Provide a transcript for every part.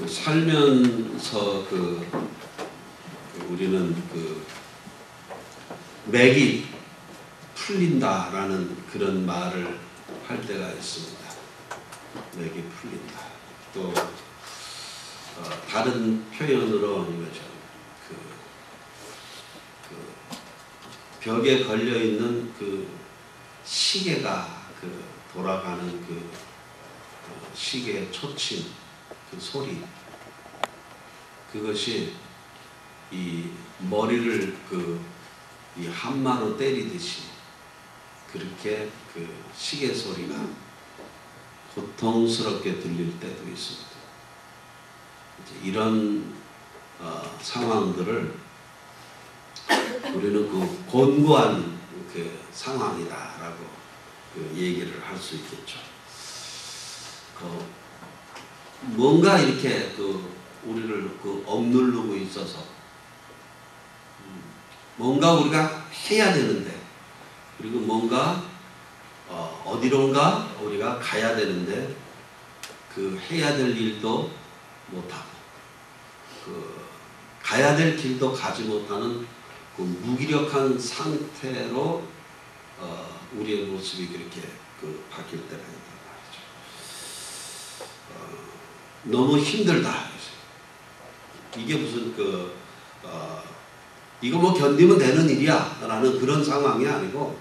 살면서 우리는 맥이 풀린다라는 그런 말을 할 때가 있습니다. 맥이 풀린다. 또 다른 표현으로 이거죠. 벽에 걸려 있는 시계가 돌아가는 시계의 초침, 소리, 그것이 이 머리를 이 한마로 때리듯이 그렇게 시계 소리가 고통스럽게 들릴 때도 있습니다. 이런 상황들을 우리는 곤고한 상황이다라고 얘기를 할 수 있겠죠. 뭔가 이렇게 우리를 억누르고 있어서 뭔가 우리가 해야 되는데, 그리고 뭔가 어디론가 우리가 가야 되는데 해야 될 일도 못하고 가야 될 길도 가지 못하는 무기력한 상태로 우리의 모습이 그렇게 바뀔 때가 있단 말이죠. 너무 힘들다. 이게 무슨 이거 뭐 견디면 되는 일이야 라는 그런 상황이 아니고,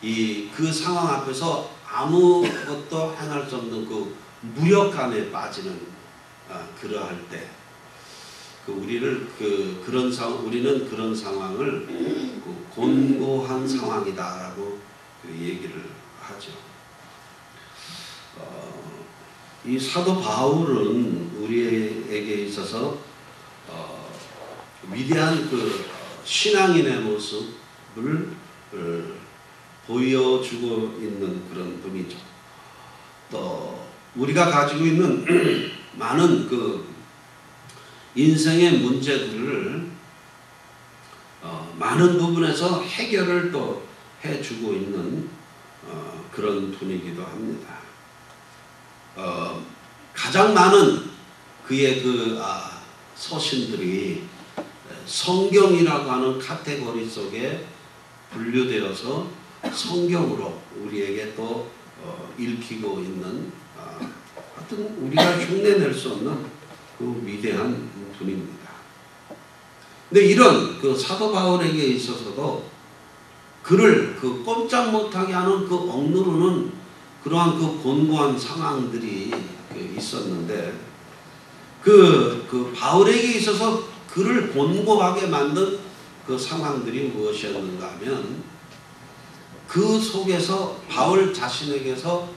그 상황 앞에서 아무것도 행할 수 없는 무력감에 빠지는 그러할 때 우리는 그런 상황을 곤고한 상황이다라고 얘기를 하죠. 이 사도 바울은 우리에게 있어서 위대한 신앙인의 모습을 보여주고 있는 그런 분이죠. 또 우리가 가지고 있는 많은 인생의 문제들을 많은 부분에서 해결을 또 해주고 있는 그런 분이기도 합니다. 가장 많은 그의 서신들이 성경이라고 하는 카테고리 속에 분류되어서 성경으로 우리에게 또 읽히고 있는, 하여튼 우리가 흉내낼 수 없는 위대한 분입니다. 근데 이런 사도 바울에게 있어서도 그를 꼼짝 못하게 하는 억누르는 그러한 곤고한 상황들이 있었는데, 바울에게 있어서 그를 곤고하게 만든 상황들이 무엇이었는가 하면, 그 속에서 바울 자신에게서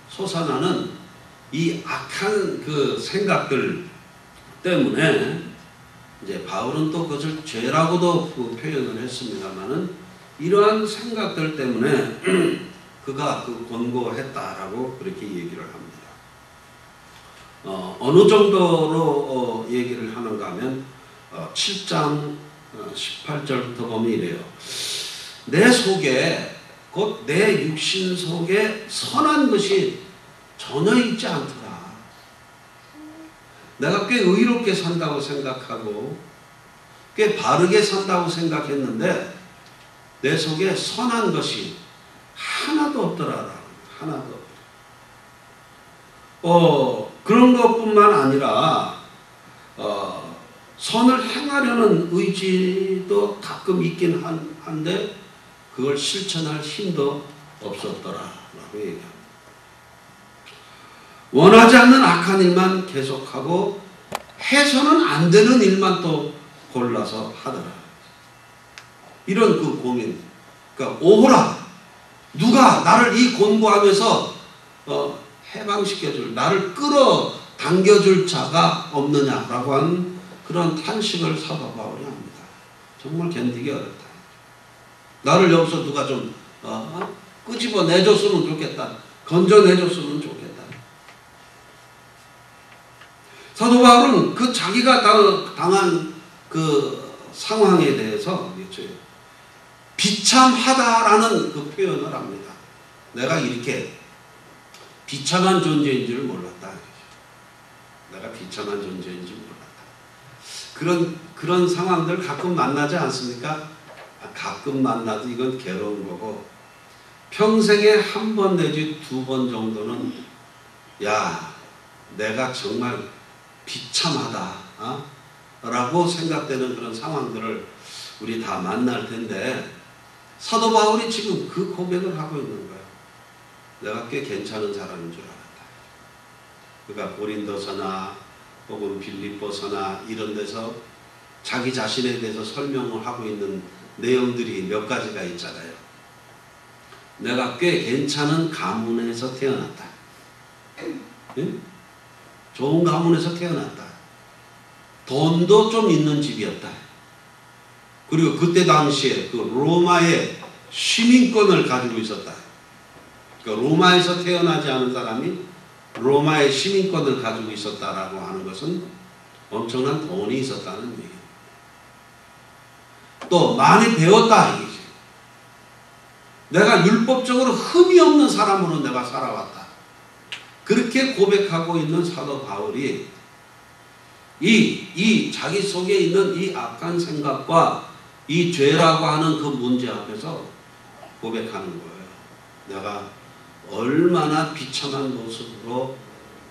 솟아나는 이 악한 생각들 때문에, 이제 바울은 또 그것을 죄라고도 표현을 했습니다만은, 이러한 생각들 때문에 그가 곤고했다라고 그렇게 얘기를 합니다. 어느 정도로 얘기를 하는가 하면 7장 18절부터 보면 이래요. 내 속에, 곧 내 육신 속에 선한 것이 전혀 있지 않더라. 내가 꽤 의롭게 산다고 생각하고 꽤 바르게 산다고 생각했는데 내 속에 선한 것이 하나도 없더라. 하나도. 그런 것뿐만 아니라 선을 행하려는 의지도 가끔 있긴 한데 그걸 실천할 힘도 없었더라라고 얘기합니다. 원하지 않는 악한 일만 계속하고 해서는 안 되는 일만 또 골라서 하더라. 이런 고민. 그러니까 오호라. 누가 나를 이 곤고함에서 해방시켜줄, 나를 끌어당겨줄 자가 없느냐라고 하는 그런 탄식을 사도 바울이 합니다. 정말 견디기 어렵다. 나를 여기서 누가 좀 끄집어 내줬으면 좋겠다. 건져내줬으면 좋겠다. 사도 바울은 자기가 당한 상황에 대해서 비참하다라는 표현을 합니다. 내가 이렇게 비참한 존재인 줄 몰랐다. 내가 비참한 존재인지 몰랐다. 그런 상황들 가끔 만나지 않습니까? 가끔 만나도 이건 괴로운 거고, 평생에 한 번 내지 두 번 정도는 야, 내가 정말 비참하다 라고 생각되는 그런 상황들을 우리 다 만날 텐데, 사도 바울이 지금 그 고백을 하고 있는 거예요. 내가 꽤 괜찮은 사람인 줄 알았다. 그러니까 고린도서나 혹은 빌립보서나 이런 데서 자기 자신에 대해서 설명을 하고 있는 내용들이 몇 가지가 있잖아요. 내가 꽤 괜찮은 가문에서 태어났다. 응? 좋은 가문에서 태어났다. 돈도 좀 있는 집이었다. 그리고 그때 당시에 그 로마의 시민권을 가지고 있었다. 그러니까 로마에서 태어나지 않은 사람이 로마의 시민권을 가지고 있었다라고 하는 것은 엄청난 돈이 있었다는 얘기예요. 또 많이 배웠다 이거지. 내가 율법적으로 흠이 없는 사람으로 내가 살아왔다. 그렇게 고백하고 있는 사도 바울이 이 자기 속에 있는 이 악한 생각과 이 죄라고 하는 그 문제 앞에서 고백하는 거예요. 내가 얼마나 비참한 모습으로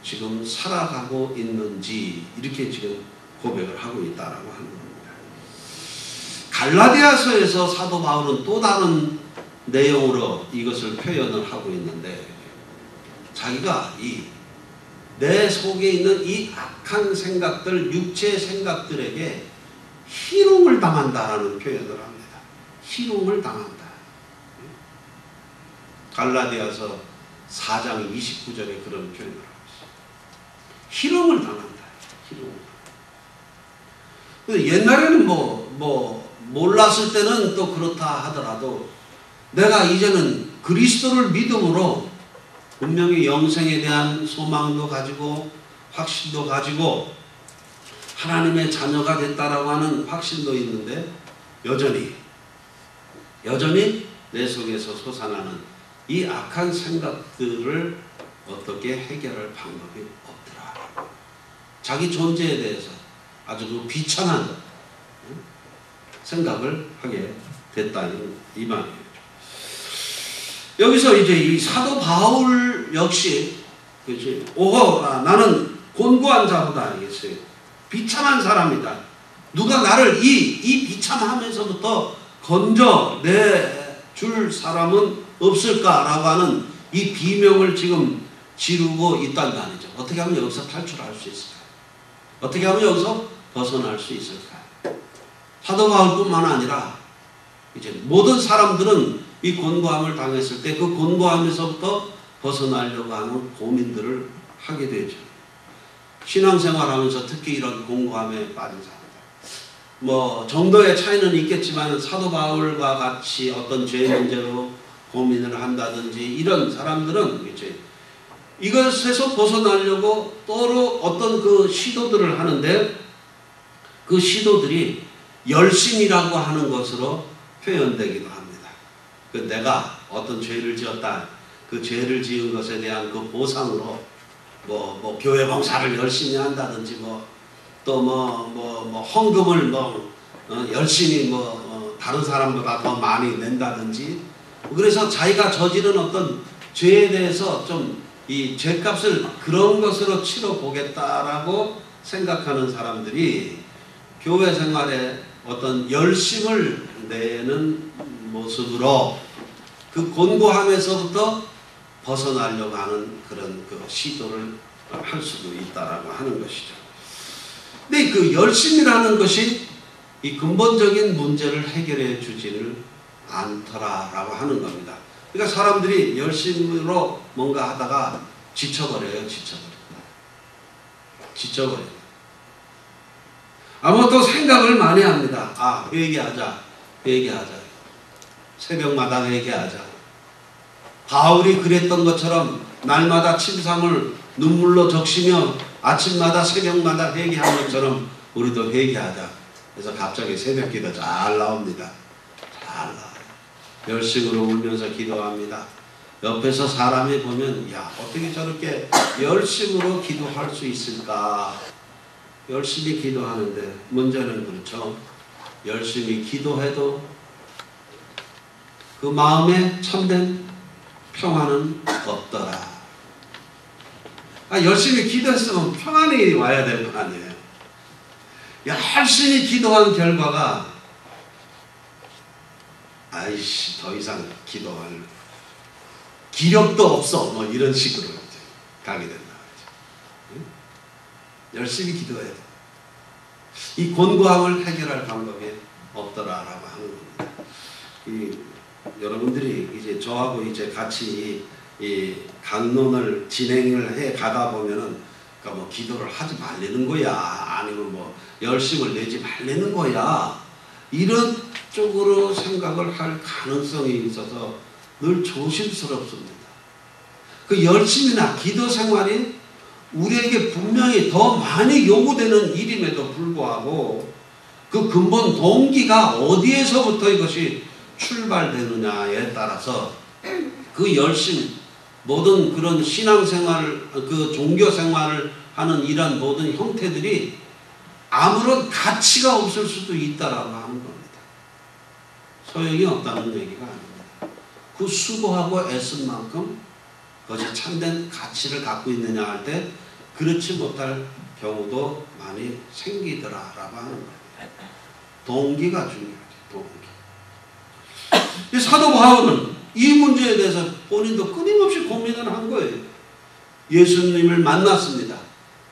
지금 살아가고 있는지 이렇게 지금 고백을 하고 있다라고 하는 겁니다. 갈라디아서에서 사도 바울은 또 다른 내용으로 이것을 표현을 하고 있는데, 자기가 내 속에 있는 이 악한 생각들, 육체의 생각들에게 희롱을 당한다라는 표현을 합니다. 희롱을 당한다. 갈라디아서 4장 29절에 그런 표현을 하고 있어요. 희롱을 당한다. 희롱을. 옛날에는 몰랐을 때는 또 그렇다 하더라도, 내가 이제는 그리스도를 믿음으로 분명히 영생에 대한 소망도 가지고 확신도 가지고 하나님의 자녀가 됐다라고 하는 확신도 있는데, 여전히 내 속에서 솟아나는 이 악한 생각들을 어떻게 해결할 방법이 없더라. 자기 존재에 대해서 아주 그 비참한 생각을 하게 됐다는 이 말이에요. 여기서 이제 이 사도 바울 역시, 그렇지, 오호라, 나는 곤고한 자보다 알겠어요. 비참한 사람이다. 누가 나를 이 비참함에서부터 건져 내줄 사람은 없을까라고 하는 이 비명을 지금 지르고 있단 말이죠. 어떻게 하면 여기서 탈출할 수 있을까요? 어떻게 하면 여기서 벗어날 수 있을까요? 사도 바울뿐만 아니라 이제 모든 사람들은 이 곤고함을 당했을 때 그 곤고함에서부터 벗어나려고 하는 고민들을 하게 되죠. 신앙생활하면서 특히 이런 곤고함에 빠진 사람들, 정도의 차이는 있겠지만 사도 바울과 같이 어떤 죄 문제로 고민을 한다든지 이런 사람들은 이제 이것에서 벗어나려고 또로 어떤 그 시도들을 하는데, 그 시도들이 열심이라고 하는 것으로 표현되기도 합니다. 내가 어떤 죄를 지었다, 그 죄를 지은 것에 대한 그 보상으로 교회 봉사를 열심히 한다든지 헌금을 열심히 다른 사람보다 더 많이 낸다든지, 그래서 자기가 저지른 어떤 죄에 대해서 좀 이 죄값을 그런 것으로 치러 보겠다라고 생각하는 사람들이 교회 생활에 어떤 열심을 내는 모습으로 그 곤고함에서부터 벗어나려고 하는 그런 그 시도를 할 수도 있다라고 하는 것이죠. 근데 그 열심이라는 것이 이 근본적인 문제를 해결해 주지를 않더라라고 하는 겁니다. 그러니까 사람들이 열심으로 뭔가 하다가 지쳐버려요. 지쳐버려요. 아마 또 생각을 많이 합니다. 회개하자. 새벽마다 회개하자. 바울이 그랬던 것처럼 날마다 침상을 눈물로 적시며 아침마다 새벽마다 회개하는 것처럼 우리도 회개하자. 그래서 갑자기 새벽기도 잘 나옵니다. 잘 나와요. 열심으로 울면서 기도합니다. 옆에서 사람이 보면 야 어떻게 저렇게 열심으로 기도할 수 있을까? 열심히 기도하는데 문제는 그렇죠. 열심히 기도해도 그 마음에 참된 평안은 없더라. 열심히 기도했으면 평안이 와야 될 거 아니에요. 열심히 기도한 결과가 아이씨 더 이상 기도할 기력도 없어 뭐 이런 식으로 이제 가게 된다. 열심히 기도해야 돼. 이 곤고함을 해결할 방법이 없더라라고 하는 겁니다. 여러분들이 이제 저하고 이제 같이 이 강론을 진행을 해 가다 보면은 그러니까 뭐 기도를 하지 말라는 거야 아니면 뭐 열심을 내지 말라는 거야 이런 쪽으로 생각을 할 가능성이 있어서 늘 조심스럽습니다. 그 열심이나 기도 생활이 우리에게 분명히 더 많이 요구되는 일임에도 불구하고 그 근본 동기가 어디에서부터 이것이 출발되느냐에 따라서 그 열심, 모든 그런 신앙생활, 그 종교생활을 하는 이런 모든 형태들이 아무런 가치가 없을 수도 있다라고 하는 겁니다. 소용이 없다는 얘기가 아닙니다. 그 수고하고 애쓴 만큼 그것이 참된 가치를 갖고 있느냐 할 때 그렇지 못할 경우도 많이 생기더라라고 하는 거예요. 동기가 중요하죠. 동기. 사도 바울은 이 문제에 대해서 본인도 끊임없이 고민을 한 거예요. 예수님을 만났습니다.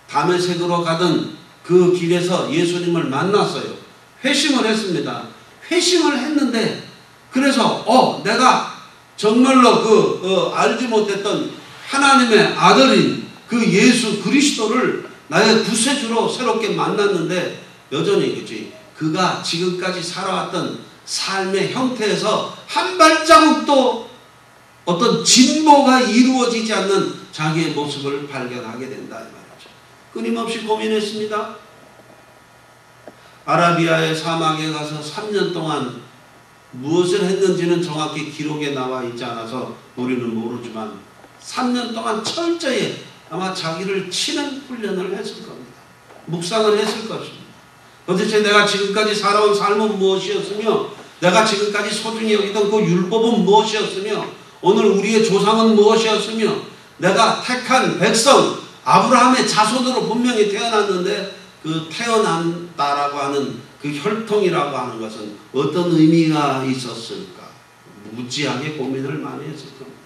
다메섹으로 가던 그 길에서 예수님을 만났어요. 회심을 했습니다. 회심을 했는데 그래서 내가 정말로 알지 못했던 하나님의 아들인 그 예수 그리스도를 나의 구세주로 새롭게 만났는데 여전히 그치 그가 지금까지 살아왔던 삶의 형태에서 한 발자국도 어떤 진보가 이루어지지 않는 자기의 모습을 발견하게 된다 이 말이죠. 끊임없이 고민했습니다. 아라비아의 사막에 가서 3년 동안 무엇을 했는지는 정확히 기록에 나와 있지 않아서 우리는 모르지만 3년 동안 철저히 아마 자기를 치는 훈련을 했을 겁니다. 묵상을 했을 것입니다. 도대체 내가 지금까지 살아온 삶은 무엇이었으며 내가 지금까지 소중히 여기던 그 율법은 무엇이었으며 오늘 우리의 조상은 무엇이었으며 내가 택한 백성 아브라함의 자손으로 분명히 태어났는데 그 태어난다라고 하는 그 혈통이라고 하는 것은 어떤 의미가 있었을까? 무지하게 고민을 많이 했을 겁니다.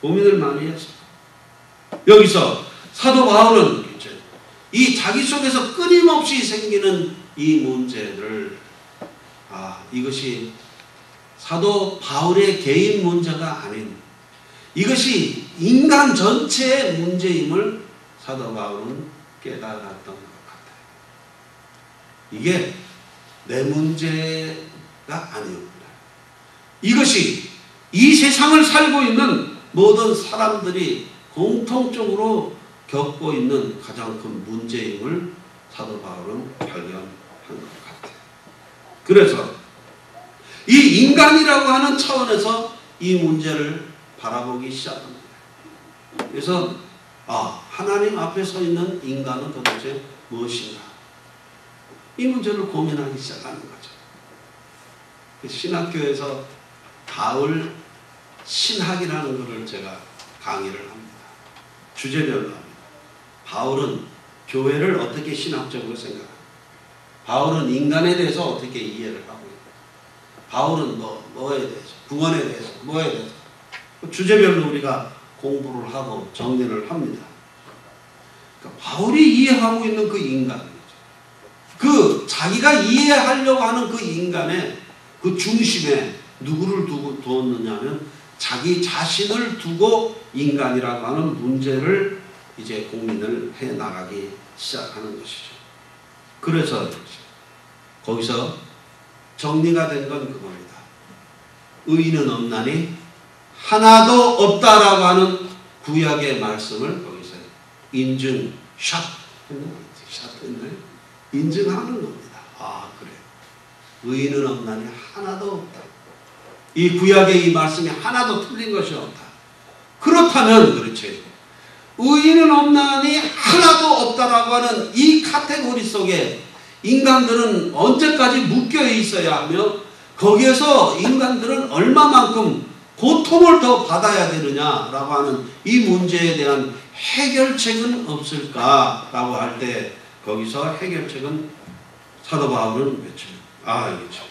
고민을 많이 했을 겁니다. 여기서 사도 바울은 이 자기 속에서 끊임없이 생기는 이 문제를 이것이 사도 바울의 개인 문제가 아닌 이것이 인간 전체의 문제임을 사도 바울은 깨달았던 것 같아요. 이게 내 문제가 아니옵니다. 이것이 이 세상을 살고 있는 모든 사람들이 공통적으로 겪고 있는 가장 큰 문제임을 사도 바울은 발견한 것 같아요. 그래서 이 인간이라고 하는 차원에서 이 문제를 바라보기 시작합니다. 그래서 하나님 앞에 서 있는 인간은 도대체 무엇인가? 이 문제를 고민하기 시작하는 거죠. 신학교에서 바울 신학이라는 것을 제가 강의를 합니다. 주제별로 합니다. 바울은 교회를 어떻게 신학적으로 생각합니까? 바울은 인간에 대해서 어떻게 이해를 하고 있습니까? 바울은 뭐에 대해서, 구원에 대해서, 뭐에 대해서 주제별로 우리가 공부를 하고 정리를 합니다. 그러니까 바울이 이해하고 있는 그 인간이죠. 그 자기가 이해하려고 하는 그 인간의 그 중심에 누구를 두었느냐면 자기 자신을 두고 인간이라고 하는 문제를 이제 고민을 해 나가기 시작하는 것이죠. 그래서 거기서 정리가 된 건 그겁니다. 의인은 없나니 하나도 없다라고 하는 구약의 말씀을 거기서 인증 인증하는 겁니다. 그래. 의인은 없나니 하나도 없다. 이 구약의 이 말씀이 하나도 틀린 것이 없다. 그렇다면 그렇지. 의인은 없나니 하나도 없다라고 하는 이 카테고리 속에 인간들은 언제까지 묶여 있어야 하며 거기에서 인간들은 얼마만큼 고통을 더 받아야 되느냐라고 하는 이 문제에 대한 해결책은 없을까라고 할 때 거기서 해결책은 사도 바울은 외쳐요. 이게 참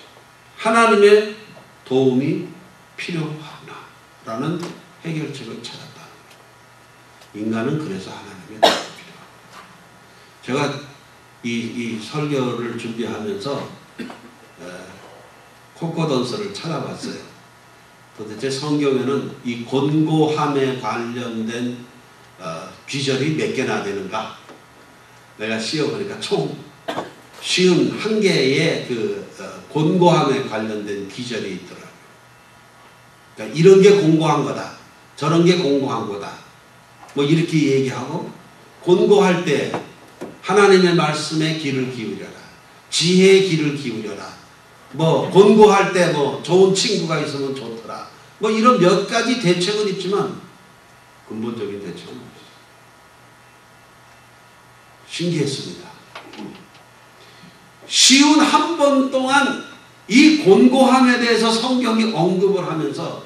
하나님의 도움이 필요하구나라는 해결책을 찾았다. 인간은 그래서 하나님의 도움이 필요합니다. 제가 이 설교를 준비하면서 코코던스를 찾아봤어요. 도대체 성경에는 이 곤고함에 관련된 귀절이 몇 개나 되는가? 내가 씌워보니까 총 51개의 그 곤고함에 관련된 귀절이 있더라고요. 그러니까 이런 게 공고한 거다. 저런 게 공고한 거다. 뭐 이렇게 얘기하고 곤고할 때 하나님의 말씀에 귀를 기울여라. 지혜의 귀를 기울여라. 뭐 곤고할 때 뭐 좋은 친구가 있으면 좋더라. 뭐 이런 몇 가지 대책은 있지만 근본적인 대책은 없어요. 신기했습니다. 쉬운 한 번 동안 이 곤고함에 대해서 성경이 언급을 하면서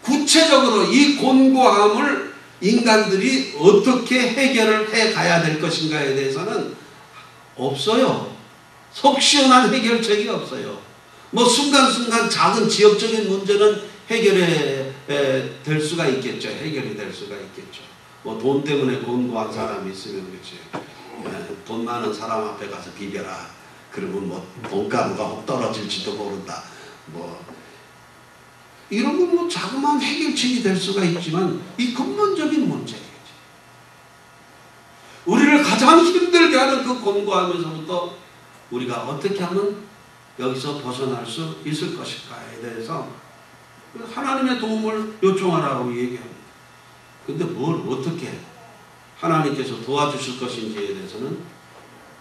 구체적으로 이 곤고함을 인간들이 어떻게 해결을 해 가야 될 것인가에 대해서는 없어요. 속 시원한 해결책이 없어요. 뭐 순간순간 작은 지역적인 문제는 해결이 될 수가 있겠죠. 해결이 될 수가 있겠죠. 뭐 돈 때문에 곤고한 사람이 있으면 그렇지. 돈 많은 사람 앞에 가서 비벼라. 그러면 뭐 돈가루가 혹 떨어질지도 모른다. 뭐 이런 건 뭐 자그마한 해결책이 될 수가 있지만 이 근본적인 문제겠지. 우리를 가장 힘들게 하는 그 곤고함에서부터 우리가 어떻게 하면 여기서 벗어날 수 있을 것인가에 대해서 하나님의 도움을 요청하라고 얘기합니다. 근데 뭘 어떻게 하나님께서 도와주실 것인지에 대해서는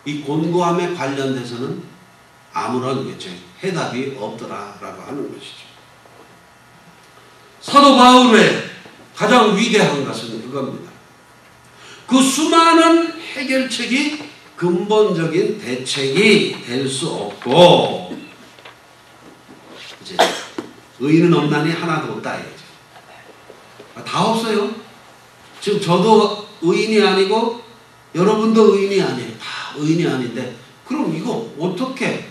이 곤고함에 관련돼서는 아무런 해답이 없더라라고 하는 것이죠. 사도 바울의 가장 위대한 것은 그겁니다. 그 수많은 해결책이 근본적인 대책이 될 수 없고 이제 의인은 없나니 하나도 없다 이거죠. 다 없어요. 지금 저도 의인이 아니고 여러분도 의인이 아니에요. 다 의인이 아닌데 그럼 이거 어떻게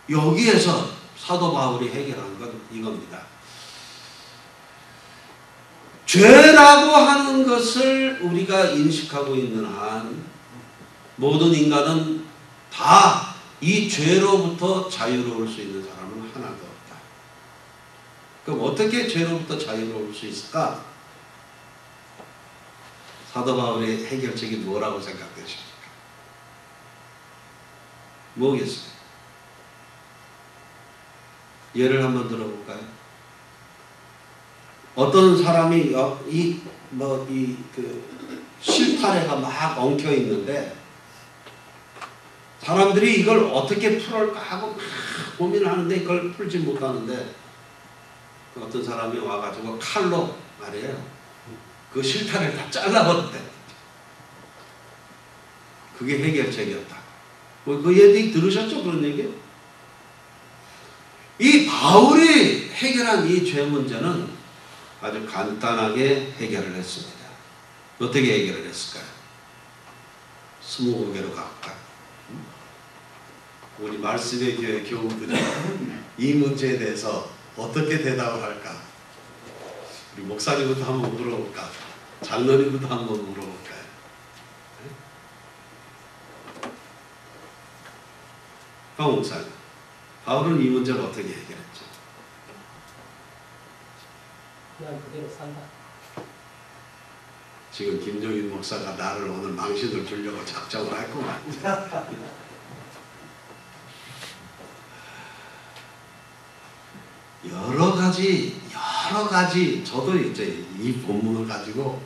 여기에서 사도 바울이 해결한 건 이겁니다. 죄라고 하는 것을 우리가 인식하고 있는 한 모든 인간은 다 이 죄로부터 자유로울 수 있는 사람은 하나도 없다. 그럼 어떻게 죄로부터 자유로울 수 있을까? 사도 바울의 해결책이 뭐라고 생각되십니까? 뭐겠어요? 예를 한번 들어볼까요? 어떤 사람이 실타래가 막 엉켜 있는데 사람들이 이걸 어떻게 풀을까 하고 막 고민을 하는데 그걸 풀지 못하는데 어떤 사람이 와가지고 칼로 말이에요. 그 실타래를 다 잘라버렸대. 그게 해결책이었다. 그 얘기 들으셨죠? 그런 얘기? 이 바울이 해결한 이 죄 문제는 아주 간단하게 해결을 했습니다. 어떻게 해결을 했을까요? 스무고개로 가볼까요? 우리 말씀의 교회 교우들이 이 문제에 대해서 어떻게 대답을 할까? 우리 목사님부터 한번 물어볼까? 장로님부터 한번 물어볼까요? 황 목사님, 바울은 이 문제를 어떻게 해결했죠? 그냥 그대로 산다. 지금 김종인 목사가 나를 오늘 망신을 주려고 작정을 했구만. 여러 가지 저도 이제 이 본문을 가지고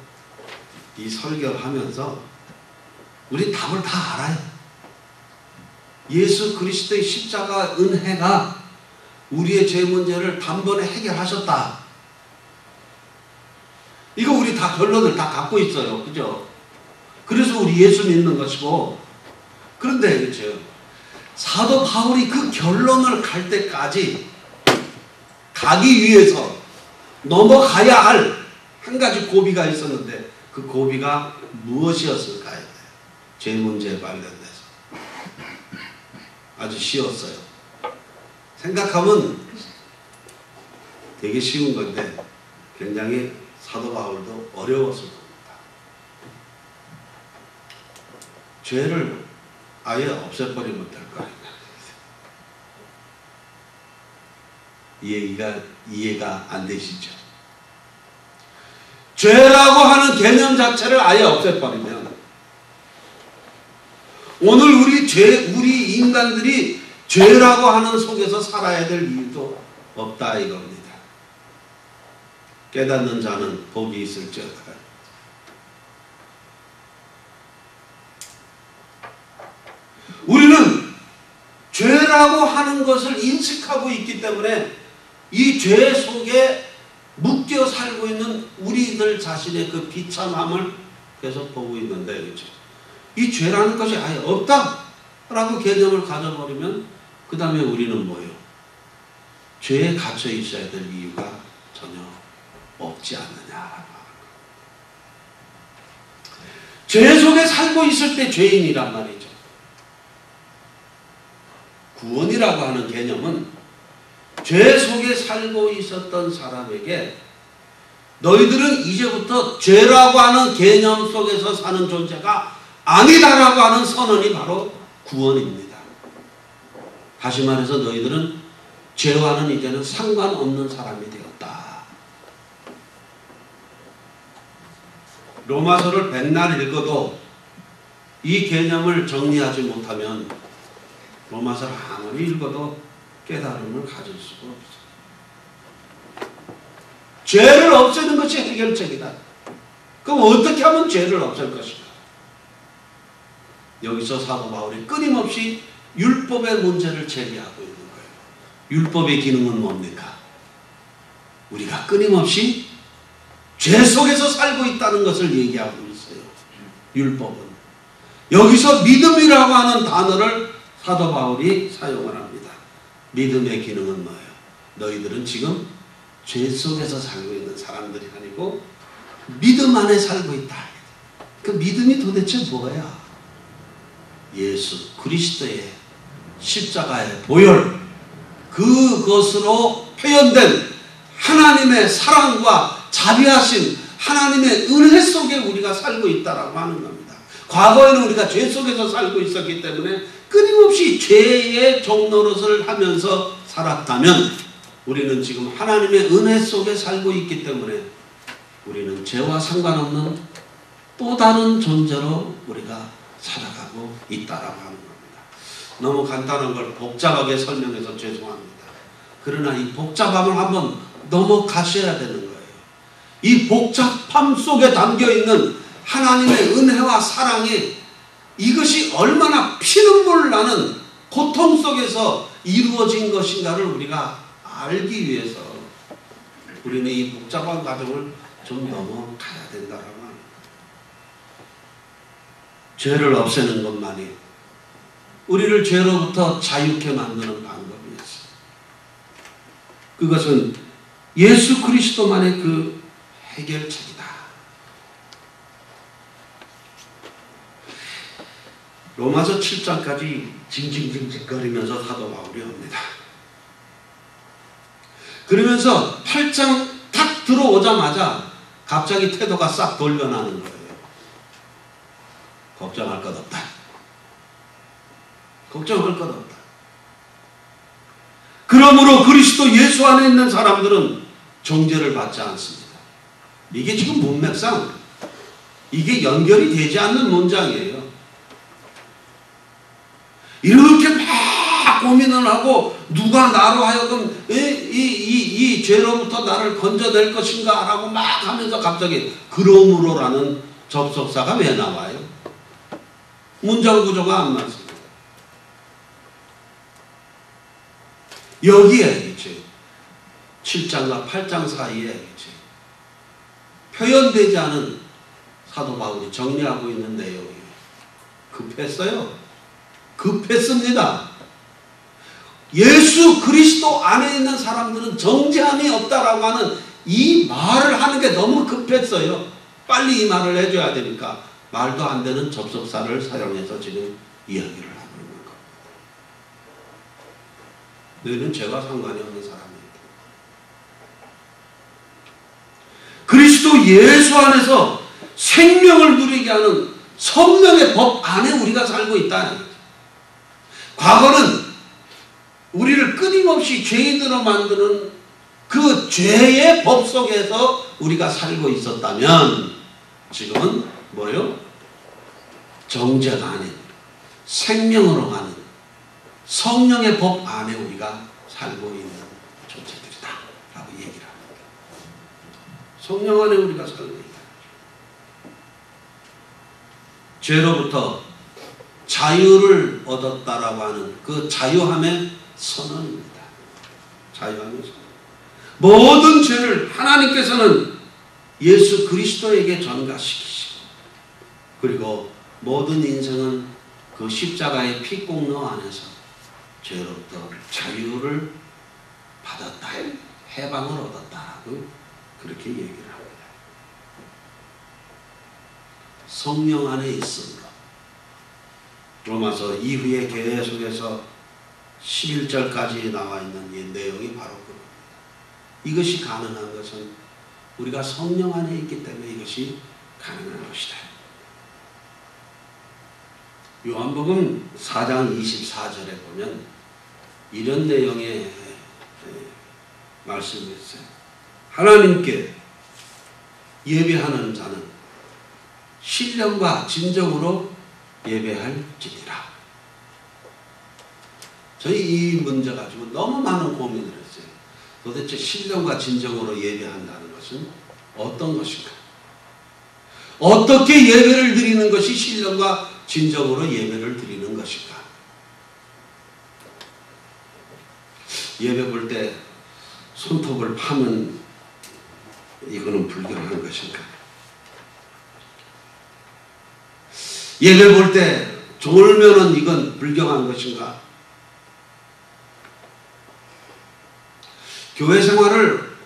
이 설교를 하면서 우리 답을 다 알아요. 예수 그리스도의 십자가 은혜가 우리의 죄 문제를 단번에 해결하셨다. 이거 우리 다 결론을 다 갖고 있어요. 그죠? 그래서 우리 예수 믿는 것이고, 그런데 그렇죠. 사도 바울이 그 결론을 갈 때까지 가기 위해서 넘어가야 할 한 가지 고비가 있었는데, 그 고비가 무엇이었을까요? 죄 문제에 관련돼서. 아주 쉬웠어요. 생각하면 되게 쉬운 건데 굉장히 사도 바울도 어려웠을 겁니다. 죄를 아예 없애버리면 될 거 아니냐. 이해가 안 되시죠? 죄라고 하는 개념 자체를 아예 없애버리면, 오늘 우리 인간들이 죄라고 하는 속에서 살아야 될 이유도 없다 이겁니다. 깨닫는 자는 복이 있을지어다. 우리는 죄라고 하는 것을 인식하고 있기 때문에 이 죄 속에 묶여 살고 있는 우리들 자신의 그 비참함을 계속 보고 있는데, 그렇죠? 이 죄라는 것이 아예 없다라고 개념을 가져버리면 그 다음에 우리는 뭐예요? 죄에 갇혀 있어야 될 이유가 전혀 없지 않느냐. 죄 속에 살고 있을 때 죄인이란 말이죠. 구원이라고 하는 개념은 죄 속에 살고 있었던 사람에게 너희들은 이제부터 죄라고 하는 개념 속에서 사는 존재가 아니다라고 하는 선언이 바로 구원입니다. 다시 말해서 너희들은 죄와는 이제는 상관없는 사람이 되었다. 로마서를 백날 읽어도 이 개념을 정리하지 못하면 로마서를 아무리 읽어도 깨달음을 가질 수가 없어요. 죄를 없애는 것이 해결책이다. 그럼 어떻게 하면 죄를 없앨 것인가? 여기서 사도 바울이 끊임없이 율법의 문제를 제기하고 있는 거예요. 율법의 기능은 뭡니까? 우리가 끊임없이 죄 속에서 살고 있다는 것을 얘기하고 있어요. 율법은. 여기서 믿음이라고 하는 단어를 사도 바울이 사용을 합니다. 믿음의 기능은 뭐예요? 너희들은 지금 죄 속에서 살고 있는 사람들이 아니고 믿음 안에 살고 있다. 그 믿음이 도대체 뭐야? 예수 그리스도의 십자가의 보혈, 그것으로 표현된 하나님의 사랑과 자비하심, 하나님의 은혜 속에 우리가 살고 있다라고 하는 겁니다. 과거에는 우리가 죄 속에서 살고 있었기 때문에 끊임없이 죄의 종노릇을 하면서 살았다면, 우리는 지금 하나님의 은혜 속에 살고 있기 때문에 우리는 죄와 상관없는 또 다른 존재로 우리가 살아가고 있다라고 하는 겁니다. 너무 간단한 걸 복잡하게 설명해서 죄송합니다. 그러나 이 복잡함을 한번 넘어가셔야 되는 거예요. 이 복잡함 속에 담겨있는 하나님의 은혜와 사랑이, 이것이 얼마나 피눈물 나는 고통 속에서 이루어진 것인가를 우리가 알기 위해서 우리는 이 복잡한 과정을 좀 넘어가야 된다라고 합니다. 죄를 없애는 것만이 우리를 죄로부터 자유케 만드는 방법이었어요. 그것은 예수 그리스도만의 그 해결책이다. 로마서 7장까지 징징징징거리면서 사도 바울이 옵니다. 그러면서 8장 탁 들어오자마자 갑자기 태도가 싹 돌변하는 거예요. 걱정할 것 없다. 걱정할 것 없다. 그러므로 그리스도 예수 안에 있는 사람들은 정죄를 받지 않습니다. 이게 지금 문맥상 이게 연결이 되지 않는 문장이에요. 이렇게 막 고민을 하고 누가 나로 하여금 이 죄로부터 나를 건져낼 것인가 라고 막 하면서 갑자기 그러므로라는 접속사가 왜 나와요? 문장 구조가 안 맞습니다. 여기에 그치? 7장과 8장 사이에 그치? 표현되지 않은 사도 바울이 정리하고 있는 내용이에요. 급했어요. 급했습니다. 예수 그리스도 안에 있는 사람들은 정죄함이 없다라고 하는 이 말을 하는 게 너무 급했어요. 빨리 이 말을 해줘야 되니까 말도 안 되는 접속사를 사용해서 지금 이야기를 하고 있는 겁니다. 너희는 죄와 상관이 없는 사람입니다. 그리스도 예수 안에서 생명을 누리게 하는 성령의 법 안에 우리가 살고 있다. 과거는 우리를 끊임없이 죄인으로 만드는 그 죄의 법 속에서 우리가 살고 있었다면 지금은 뭐예요? 정죄가 아닌 생명으로 가는 성령의 법 안에 우리가 살고 있는 존재들이다 라고 얘기를 합니다. 성령 안에 우리가 살고 있다. 죄로부터 자유를 얻었다라고 하는 그 자유함의 선언입니다. 자유함의 선언. 모든 죄를 하나님께서는 예수 그리스도에게 전가시키시고 그리고 모든 인생은 그 십자가의 피공로 안에서 죄로부터 자유를 받았다. 해방을 얻었다라고 그렇게 얘기를 합니다. 성령 안에 있음으로 로마서 이후의 계속해서 11절까지 나와 있는 이 내용이 바로 그겁니다. 이것이 가능한 것은 우리가 성령 안에 있기 때문에 이것이 가능한 것이다. 요한복음 4장 24절에 보면 이런 내용의 말씀이 있어요. 하나님께 예배하는 자는 신령과 진정으로 예배할지니라. 저희 이 문제 가지고 너무 많은 고민을 했어요. 도대체 신령과 진정으로 예배한다는 것은 어떤 것인가? 어떻게 예배를 드리는 것이 신령과 진정으로 예배를 드리는 것인가? 예배 볼 때 손톱을 파면 이거는 불경한 것인가? 예배 볼 때 졸면은 이건 불경한 것인가? 교회 생활을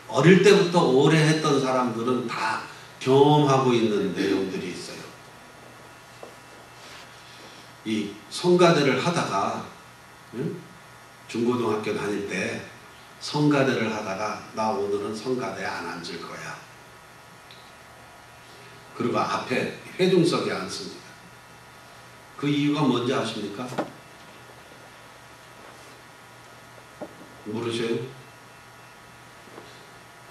어릴 때부터 오래 했던 사람들은 다 경험하고 있는 내용들이 있어요. 이 성가대를 하다가 중고등학교 다닐 때 성가대를 하다가 나 오늘은 성가대에 안 앉을 거야. 그리고 앞에 회중석에 앉습니다. 그 이유가 뭔지 아십니까? 모르셔요?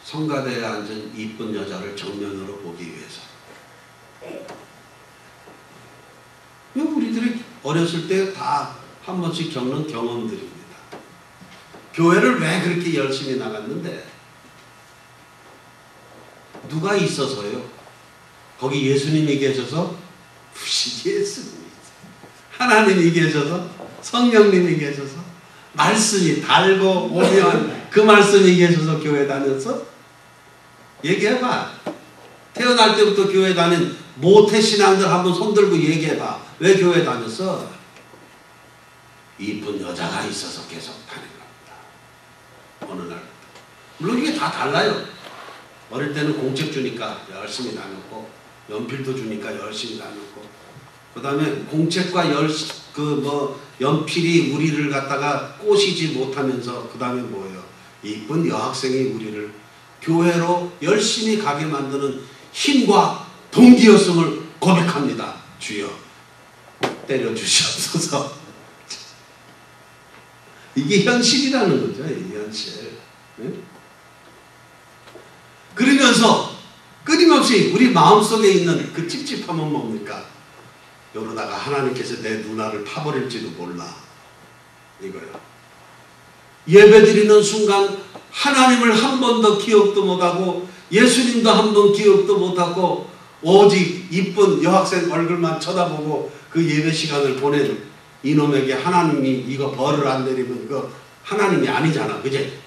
성가대에 앉은 이쁜 여자를 정면으로 보기 위해서. 우리들이 어렸을 때 다 한 번씩 겪는 경험들입니다. 교회를 왜 그렇게 열심히 나갔는데 누가 있어서요? 거기 예수님이 계셔서? 예수님이 하나님이 계셔서? 성령님이 계셔서? 말씀이 달고 오면 그 말씀이 계셔서 교회 다녔어? 얘기해봐. 태어날 때부터 교회 다닌 모태신앙들 한번 손들고 얘기해봐. 왜 교회 다녔어? 이쁜 여자가 있어서 계속 다닌 겁니다. 어느 날. 물론 이게 다 달라요. 어릴 때는 공책 주니까 열심히 다녔고 연필도 주니까 열심히 다녔고 그 다음에 공책과 연필이 우리를 갖다가 꼬시지 못하면서 그 다음에 뭐예요? 이쁜 여학생이 우리를 교회로 열심히 가게 만드는 힘과 동기였음을 고백합니다. 주여 때려주시옵소서. 이게 현실이라는 거죠. 이 현실. 그러면서 끊임없이 우리 마음속에 있는 그 찝찝함은 뭡니까? 이러다가 하나님께서 내 누나를 파버릴지도 몰라. 이거요. 예배드리는 순간 하나님을 한 번도 기억도 못하고 예수님도 한 번 기억도 못하고 오직 이쁜 여학생 얼굴만 쳐다보고 그 예배 시간을 보낸 이놈에게 하나님이 이거 벌을 안 내리면 이거 하나님이 아니잖아. 그제?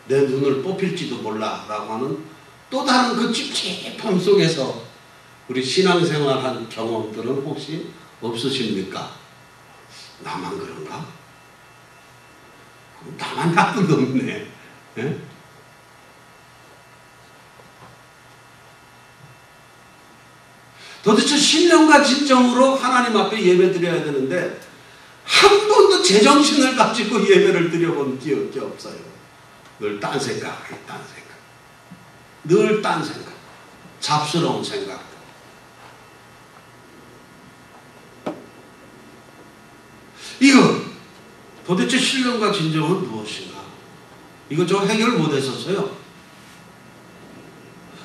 내 눈을 뽑힐지도 몰라 라고 하는 또 다른 그 찝찝함 속에서 우리 신앙생활한 경험들은 혹시 없으십니까? 나만 그런가? 나만 나쁜 놈이네. 예? 도대체 신령과 진정으로 하나님 앞에 예배 드려야 되는데 한 번도 제정신을 가지고 예배를 드려본 기억이 없어요. 늘 딴 생각, 딴 생각. 늘 딴 생각. 잡스러운 생각. 이거 도대체 신령과 진정은 무엇인가? 이거 저 해결 못했었어요.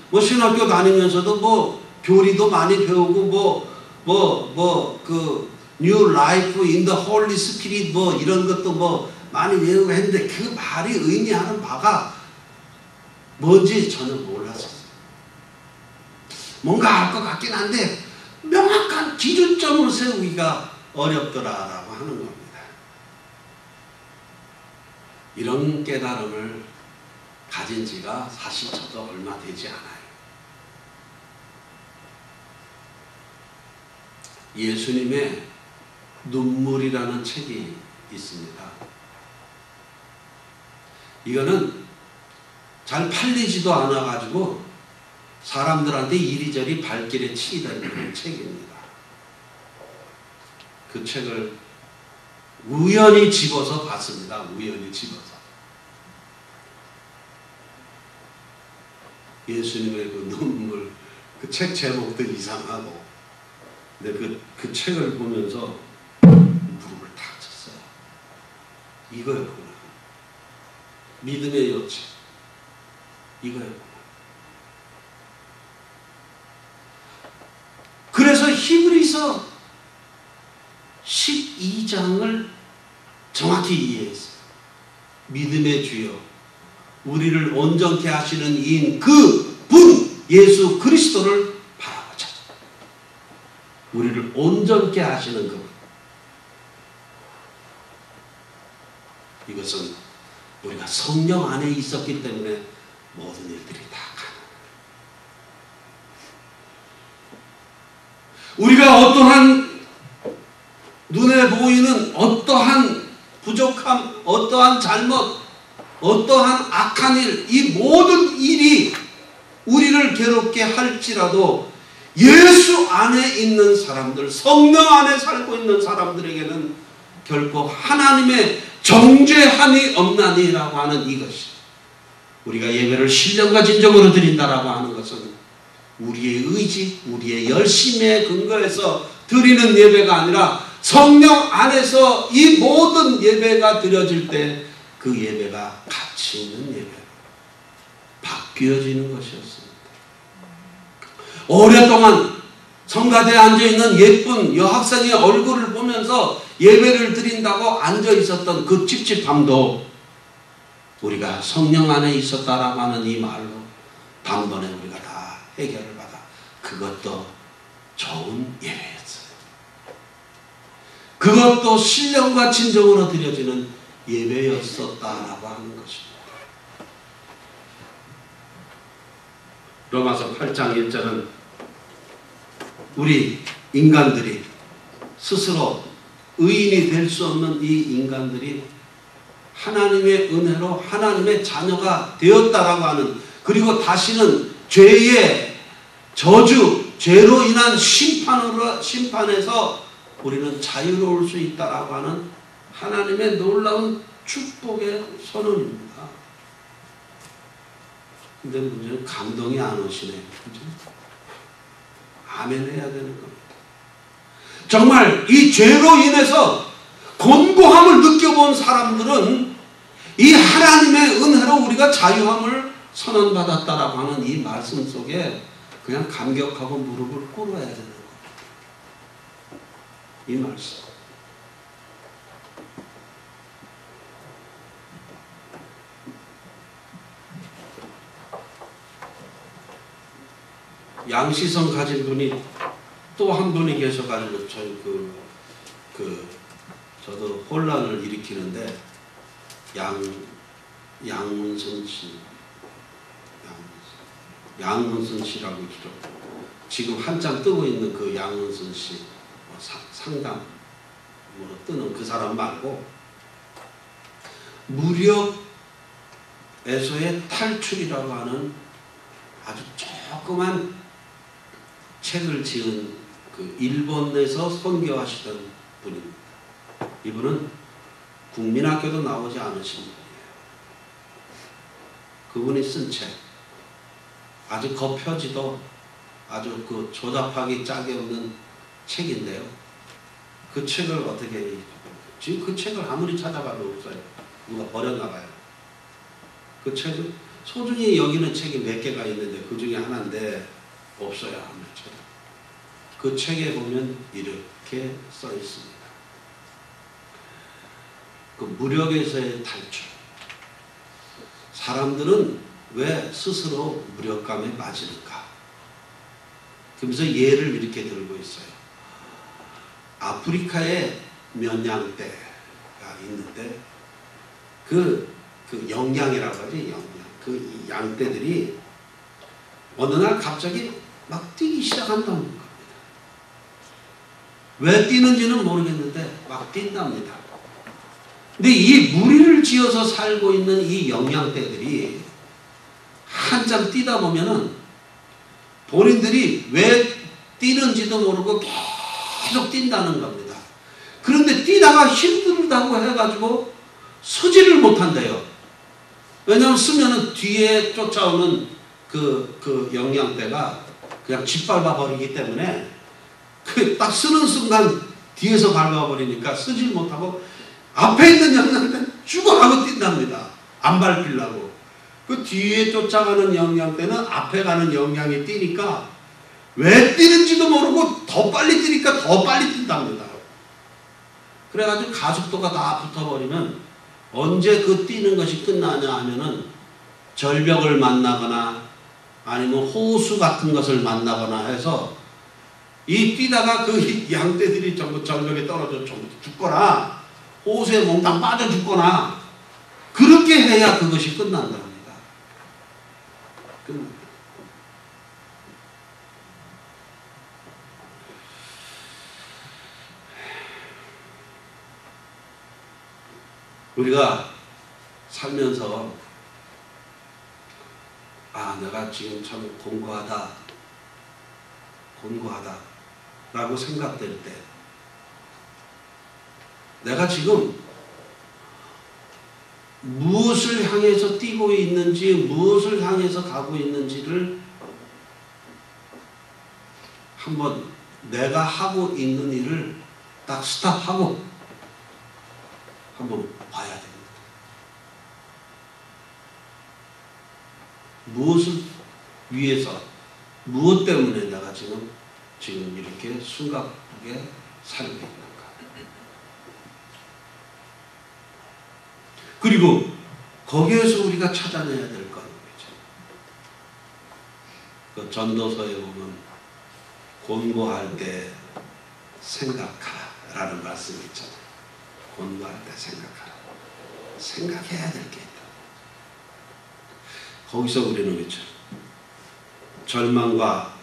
뭐 신학교 다니면서도 뭐 교리도 많이 배우고 그 New Life in the Holy Spirit 뭐 이런 것도 뭐 많이 외우고 했는데 그 말이 의미하는 바가 뭔지 전혀 몰랐었어요. 뭔가 알 것 같긴 한데 명확한 기준점을 세우기가 어렵더라라고 하는 겁니다. 이런 깨달음을 가진 지가 사실 저도 얼마 되지 않아요. 예수님의 눈물이라는 책이 있습니다. 이거는 잘 팔리지도 않아가지고 사람들한테 이리저리 발길에 치이던 책입니다. 그 책을 우연히 집어서 봤습니다. 우연히 집어서. 예수님의 그 눈물, 그 책 제목도 이상하고, 근데 그 책을 보면서 무릎을 탁 쳤어요. 이거였구나. 믿음의 요체. 이거였구나. 그래서 히브리서 12장을 정확히 이해했어요. 믿음의 주여, 우리를 온전케 하시는 이인 그 분 예수 그리스도를 바라보자. 우리를 온전케 하시는 그분. 이것은 우리가 성령 안에 있었기 때문에 모든 일들이 다 가능합니다. 우리가 어떠한 눈에 보이는 어떠한 부족함, 어떠한 잘못, 어떠한 악한 일, 이 모든 일이 우리를 괴롭게 할지라도 예수 안에 있는 사람들, 성령 안에 살고 있는 사람들에게는 결코 하나님의 정죄함이 없나니라고 하는 이것이, 우리가 예배를 신령과 진정으로 드린다라고 하는 것은 우리의 의지, 우리의 열심에 근거해서 드리는 예배가 아니라 성령 안에서 이 모든 예배가 드려질 때 그 예배가 가치 있는 예배로 바뀌어지는 것이었습니다. 오랫동안 성가대에 앉아있는 예쁜 여학생의 얼굴을 보면서 예배를 드린다고 앉아있었던 그 찝찝함도 우리가 성령 안에 있었다라고 하는 이 말로 단번에 우리가 다 해결을 받아 그것도 좋은 예배였어요. 그것도 신령과 진정으로 드려지는 예배였었다라고 하는 것입니다. 로마서 8장 1절은 우리 인간들이 스스로 의인이 될 수 없는 이 인간들이 하나님의 은혜로 하나님의 자녀가 되었다라고 하는, 그리고 다시는 죄의 저주, 죄로 인한 심판에서 우리는 자유로울 수 있다라고 하는 하나님의 놀라운 축복의 선언입니다. 근데 문제는 감동이 안 오시네. 그죠? 아멘 해야 되는 겁니다. 정말 이 죄로 인해서 곤고함을 느껴본 사람들은 이 하나님의 은혜로 우리가 자유함을 선언받았다라고 하는 이 말씀 속에 그냥 감격하고 무릎을 꿇어야 되는 겁니다. 이 말씀. 양시성 가진 분이 또 한 분이 계셔가지고 저도 혼란을 일으키는데, 양문선 씨, 양문선 씨라고 그러죠. 지금 한참 뜨고 있는 그 양문선 씨 상담 뜨는 그 사람 말고 무력에서의 탈출이라고 하는 아주 조그만 책을 지은 그 일본에서 선교하시던 분입니다. 이분은 국민학교도 나오지 않으신 분이에요. 그분이 쓴 책, 아주 겉표지도 아주 그 조잡하기 짝이 없는 책인데요. 그 책을 어떻게, 지금 그 책을 아무리 찾아봐도 없어요. 누가 버렸나 봐요. 그 책을 소중히 여기는 책이 몇 개가 있는데 그 중에 하나인데 없어요. 아무리 찾아. 그 책에 보면 이렇게 써 있습니다. 그 무력에서의 탈출. 사람들은 왜 스스로 무력감에 빠지는가? 그러면서 예를 이렇게 들고 있어요. 아프리카에 면양대가 있는데 그 영양이라고 하지, 영양. 그 양떼들이 어느 날 갑자기 막 뛰기 시작한다는 겁니다. 왜 뛰는지는 모르겠는데 막 뛴답니다. 근데 이 무리를 지어서 살고 있는 이 영양떼들이 한참 뛰다 보면은 본인들이 왜 뛰는지도 모르고 계속 뛴다는 겁니다. 그런데 뛰다가 힘들다고 해가지고 서지를 못한대요. 왜냐하면 쓰면은 뒤에 쫓아오는 그 영양떼가 그냥 짓밟아 버리기 때문에 그 딱 쓰는 순간 뒤에서 밟아 버리니까 쓰질 못하고 앞에 있는 영양떼는 죽어가고 뛴답니다. 안 밟히려고. 그 뒤에 쫓아가는 영양떼는 앞에 가는 영양이 뛰니까 왜 뛰는지도 모르고 더 빨리 뛰니까 더 빨리 뛴답니다. 그래가지고 가속도가 다 붙어버리면 언제 그 뛰는 것이 끝나냐 하면은 절벽을 만나거나 아니면 호수 같은 것을 만나거나 해서 이 뛰다가 그 양떼들이 전부 절벽에 떨어져 전부 죽거나 호수에 몽땅 빠져 죽거나 그렇게 해야 그것이 끝난답니다. 우리가 살면서 내가 지금 참 곤고하다 라고 생각될 때 내가 지금 무엇을 향해서 뛰고 있는지 무엇을 향해서 가고 있는지를 한번 내가 하고 있는 일을 딱 스탑하고 한번 봐야 됩니다. 무엇을 위해서, 무엇 때문에 내가 지금 이렇게 숨가쁘게 살고 있는가. 그리고 거기에서 우리가 찾아내야 될 건 뭐죠? 그 전도서에 보면 곤고할 때 생각하라 라는 말씀이 있잖아요. 곤고할 때 생각하라. 생각해야 될 게 있다. 거기서 우리는 그렇죠. 절망과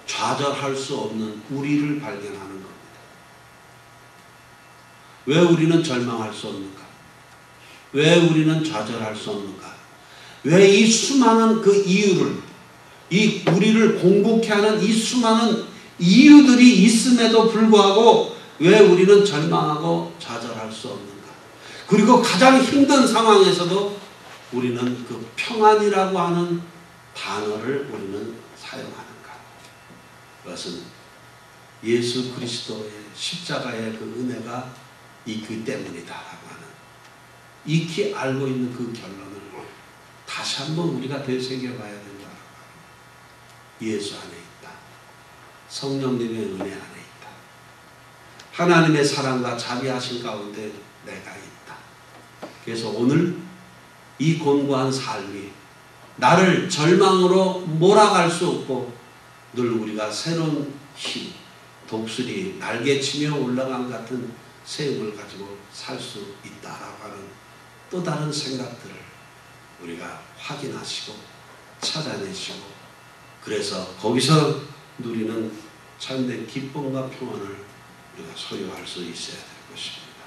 좌절할 수 없는 우리를 발견하는 겁니다. 왜 우리는 절망할 수 없는가? 왜 우리는 좌절할 수 없는가? 왜 이 수많은 그 이유를, 이 우리를 공곡해 하는 이 수많은 이유들이 있음에도 불구하고 왜 우리는 절망하고 좌절할 수 없는가? 그리고 가장 힘든 상황에서도 우리는 그 평안이라고 하는 단어를 우리는 사용하는가? 그것은 예수 그리스도의 십자가의 그 은혜가 있기 때문이다라고 하는 익히 알고 있는 그 결론을 다시 한번 우리가 되새겨봐야 된다. 예수 안에 있다. 성령님의 은혜 안에 있다. 하나님의 사랑과 자비하신 가운데 내가 있다. 그래서 오늘 이 곤고한 삶이 나를 절망으로 몰아갈 수 없고 늘 우리가 새로운 힘, 독수리, 날개치며 올라간 같은 세움을 가지고 살 수 있다라고 하는 또 다른 생각들을 우리가 확인하시고 찾아내시고 그래서 거기서 누리는 참된 기쁨과 평안을 우리가 소유할 수 있어야 될 것입니다.